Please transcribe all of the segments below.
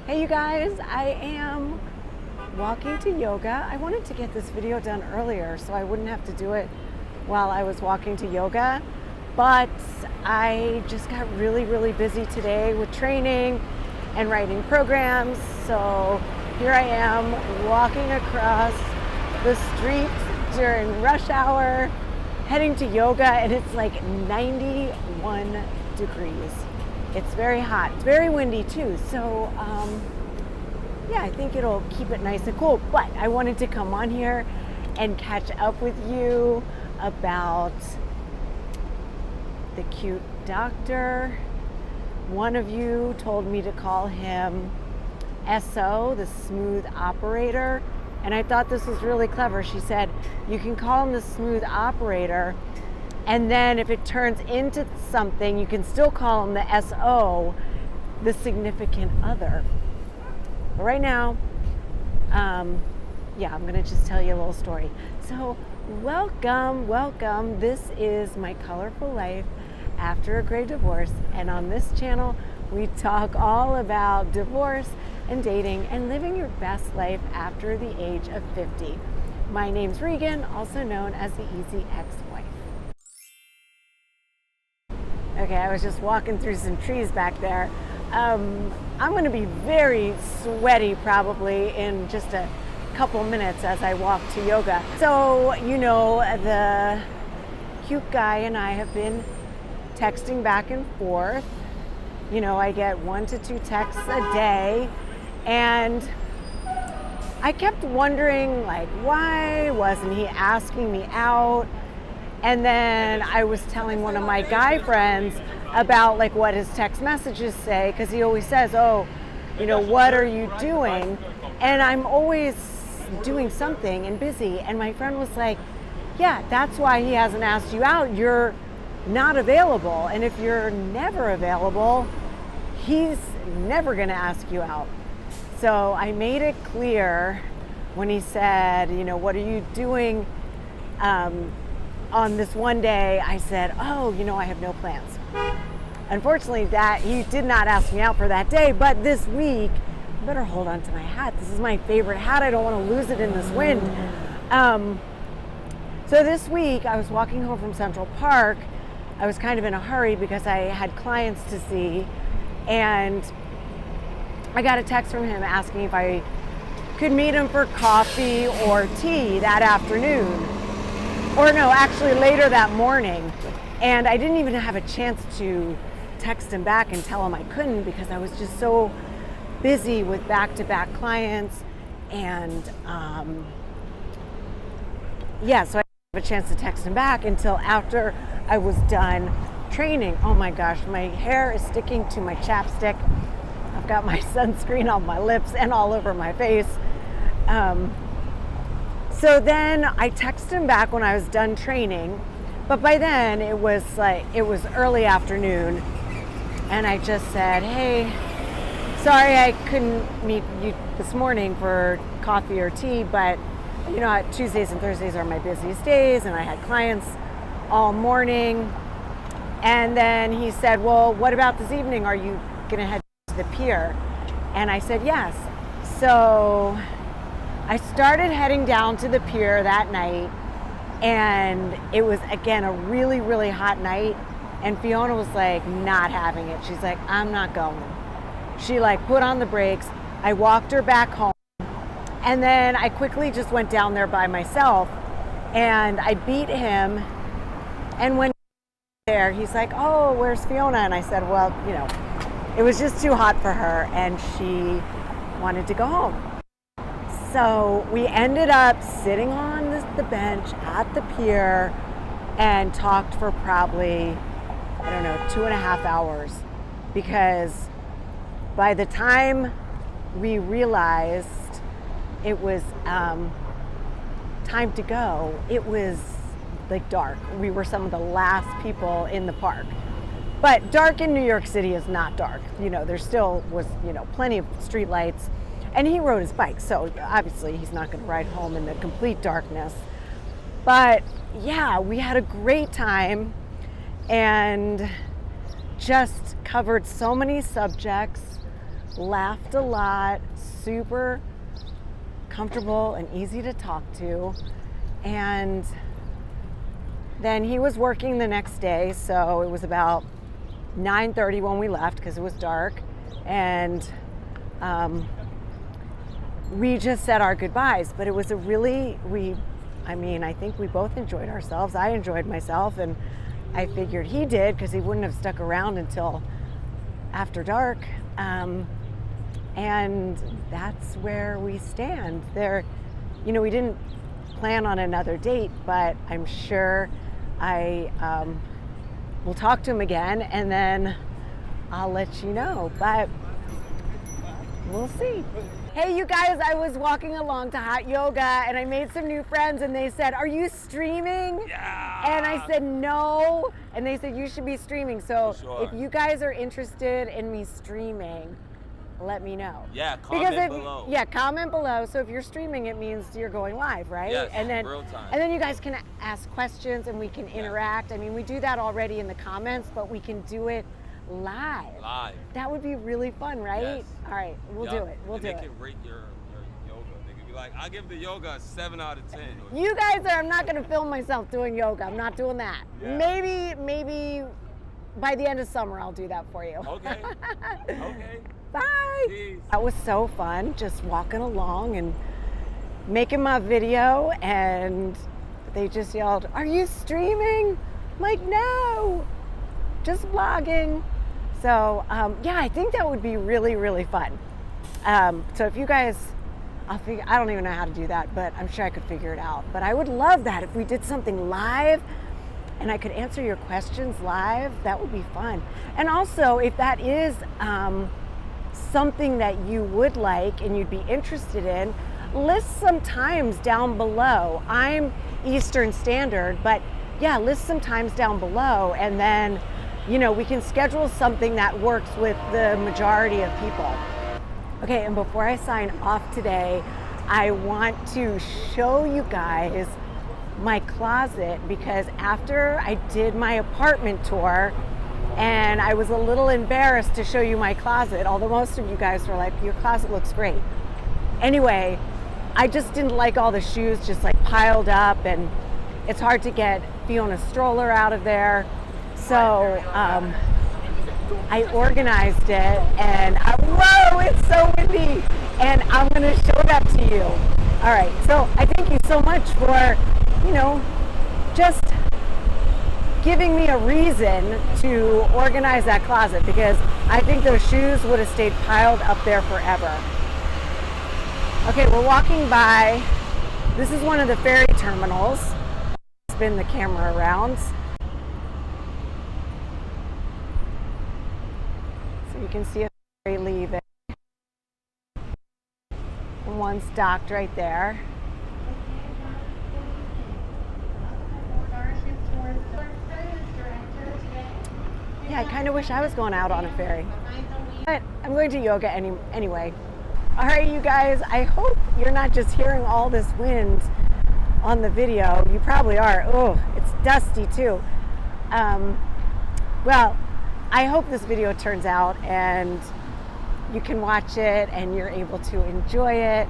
Hey you guys, I am walking to yoga. I wanted to get this video done earlier so I wouldn't have to do it while I was walking to yoga, but I just got really busy today with training and writing programs. So here I am walking across the street during rush hour, heading to yoga, and it's like 91 degrees. It's very hot. It's very windy too. So yeah, I think it'll keep it nice and cool. But I wanted to come on here and catch up with you about the cute doctor. One of you told me to call him SO, the smooth operator. And I thought this was really clever. She said, you can call him the smooth operator, and then if it turns into something, you can still call him the SO, the significant other. But right now, yeah, I'm gonna just tell you a little story. So welcome. This is my colorful life after a great divorce. And on this channel, we talk all about divorce and dating and living your best life after the age of 50. My name's Regan, also known as the Easy Ex-Wife. Okay, I was just walking through some trees back there. I'm going to be very sweaty probably in just a couple minutes as I walk to yoga. So, you know, the cute guy and I have been texting back and forth. You know, I get 1 to 2 texts a day, and I kept wondering, like, why wasn't he asking me out? And then I was telling one of my guy friends about like what his text messages say, because he always says, oh, you know, what are you doing? And I'm always doing something and busy. And my friend was like, yeah, that's why he hasn't asked you out. You're not available. And if you're never available, he's never going to ask you out. So I made it clear when he said, you know, what are you doing on this one day? I said, oh, you know, I have no plans. Unfortunately, that he did not ask me out for that day, but this week, I better hold on to my hat. This is my favorite hat. I don't want to lose it in this wind. So this week, I was walking home from Central Park. I was kind of in a hurry because I had clients to see, and I got a text from him asking if I could meet him for coffee or tea that afternoon. Or no, actually later that morning. And I didn't even have a chance to text him back and tell him I couldn't, because I was just so busy with back-to-back clients. And yeah, so I didn't have a chance to text him back until after I was done training. Oh my gosh, my hair is sticking to my chapstick. I've got my sunscreen on my lips and all over my face. So then I texted him back when I was done training, but by then it was early afternoon, and I just said, hey, sorry I couldn't meet you this morning for coffee or tea, but you know, Tuesdays and Thursdays are my busiest days, and I had clients all morning. And then he said, well, what about this evening? Are you gonna head to the pier? And I said, yes. So I started heading down to the pier that night, and it was, again, a really hot night, and Fiona was like not having it. She's like, I'm not going. She like put on the brakes. I walked her back home, and then I quickly just went down there by myself, and I beat him. And when there, he's like, oh, where's Fiona? And I said, well, you know, it was just too hot for her, and she wanted to go home. So we ended up sitting on the bench at the pier and talked for probably, I don't know, 2.5 hours, because by the time we realized it was time to go, it was like dark. We were some of the last people in the park. But dark in New York City is not dark. You know, there still was, you know, plenty of street lights. And he rode his bike, so obviously he's not going to ride home in the complete darkness. But yeah, we had a great time and just covered so many subjects. laughed a lot, super comfortable and easy to talk to. And then he was working the next day, so it was about 9:30 when we left because it was dark. And we just said our goodbyes, but it was a really, I think we both enjoyed ourselves. I enjoyed myself, and I figured he did because he wouldn't have stuck around until after dark. And that's where we stand. We didn't plan on another date, but I'm sure I will talk to him again, and then I'll let you know. But we'll see. Hey, you guys, I was walking along to hot yoga and I made some new friends, and they said, "Are you streaming?" Yeah. And I said, "No." And they said, "You should be streaming." So if you guys are interested in me streaming, let me know. Yeah, comment below. Yeah, comment below. So if you're streaming, it means you're going live, right? Yes, and then, real time. And then you guys can ask questions and we can interact. I mean, we do that already in the comments, but we can do it live. That would be really fun, right? Yes. All right, we'll do it. We'll do it. They can rate your yoga. They can be like, I'll give the yoga a 7 out of 10. You guys I'm not going to film myself doing yoga. I'm not doing that. Yeah. Maybe by the end of summer, I'll do that for you. Okay. Okay. Bye. Peace. That was so fun, just walking along and making my video, and they just yelled, "Are you streaming?" I'm like, "No, just vlogging." So yeah, I think that would be really, really fun. So if you guys, I don't even know how to do that, but I'm sure I could figure it out. But I would love that if we did something live and I could answer your questions live. That would be fun. And also, if that is something that you would like and you'd be interested in, list some times down below. I'm Eastern Standard, but yeah, list some times down below, and then we can schedule something that works with the majority of people. Okay, and before I sign off today, I want to show you guys my closet, because after I did my apartment tour, and I was a little embarrassed to show you my closet, although most of you guys were like, "Your closet looks great." Anyway, I just didn't like all the shoes just like piled up, and it's hard to get Fiona's stroller out of there. So I organized it, and whoa, it's so windy, and I'm gonna show that to you. All right, so I thank you so much for, just giving me a reason to organize that closet, because I think those shoes would have stayed piled up there forever. Okay, we're walking by. This is one of the ferry terminals. Spin the camera around. So you can see a ferry leaving. And one's docked right there. Yeah, I kind of wish I was going out on a ferry. But I'm going to yoga anyway. All right, you guys, I hope you're not just hearing all this wind on the video. You probably are. Oh, it's dusty too. Well, I hope this video turns out and you can watch it and you're able to enjoy it.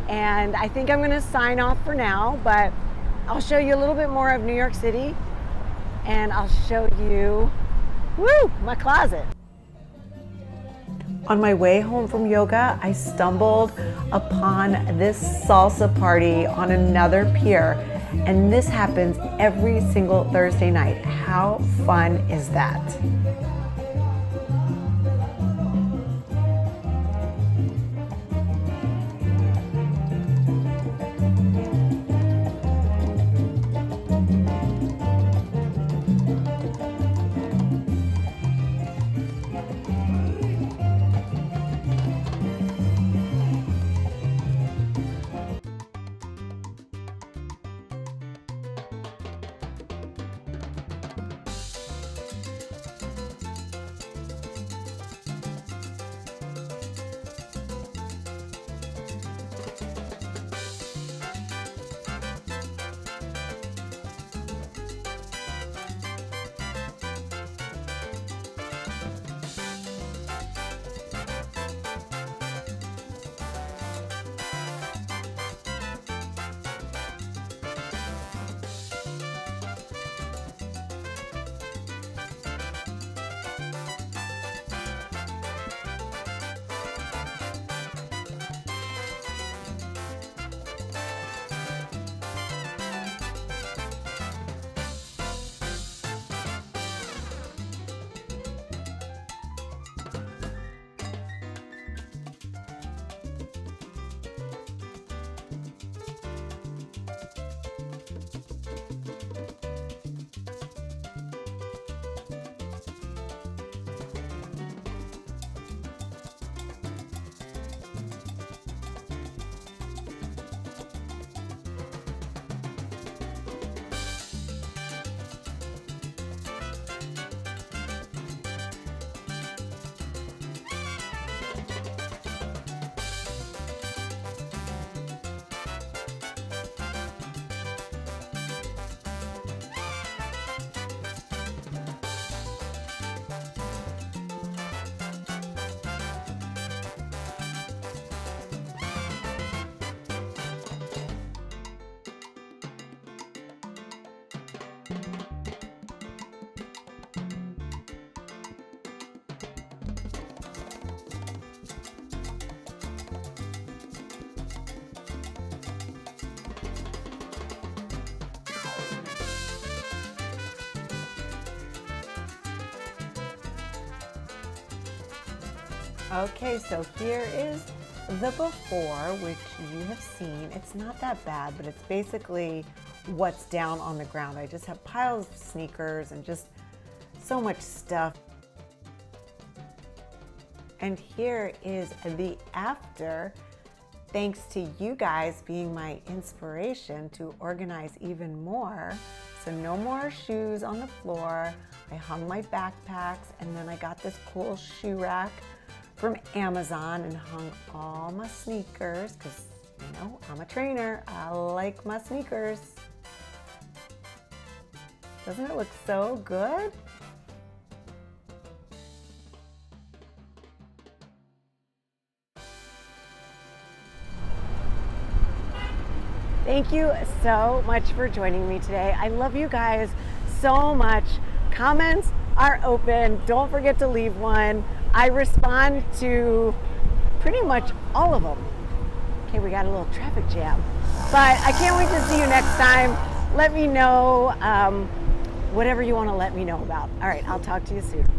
And I think I'm going to sign off for now, but I'll show you a little bit more of New York City, and I'll show you, my closet. On my way home from yoga, I stumbled upon this salsa party on another pier, and this happens every single Thursday night. How fun is that? Okay, so here is the before, which you have seen. It's not that bad, but it's basically what's down on the ground. I just have piles of sneakers and just so much stuff. And here is the after, thanks to you guys being my inspiration to organize even more. So no more shoes on the floor. I hung my backpacks, and then I got this cool shoe rack from Amazon and hung all my sneakers because, you know, I'm a trainer. I like my sneakers. Doesn't it look so good? Thank you so much for joining me today. I love you guys so much. Comments are open. Don't forget to leave one. I respond to pretty much all of them. Okay, we got a little traffic jam, but I can't wait to see you next time. Let me know whatever you want to let me know about. All right, I'll talk to you soon.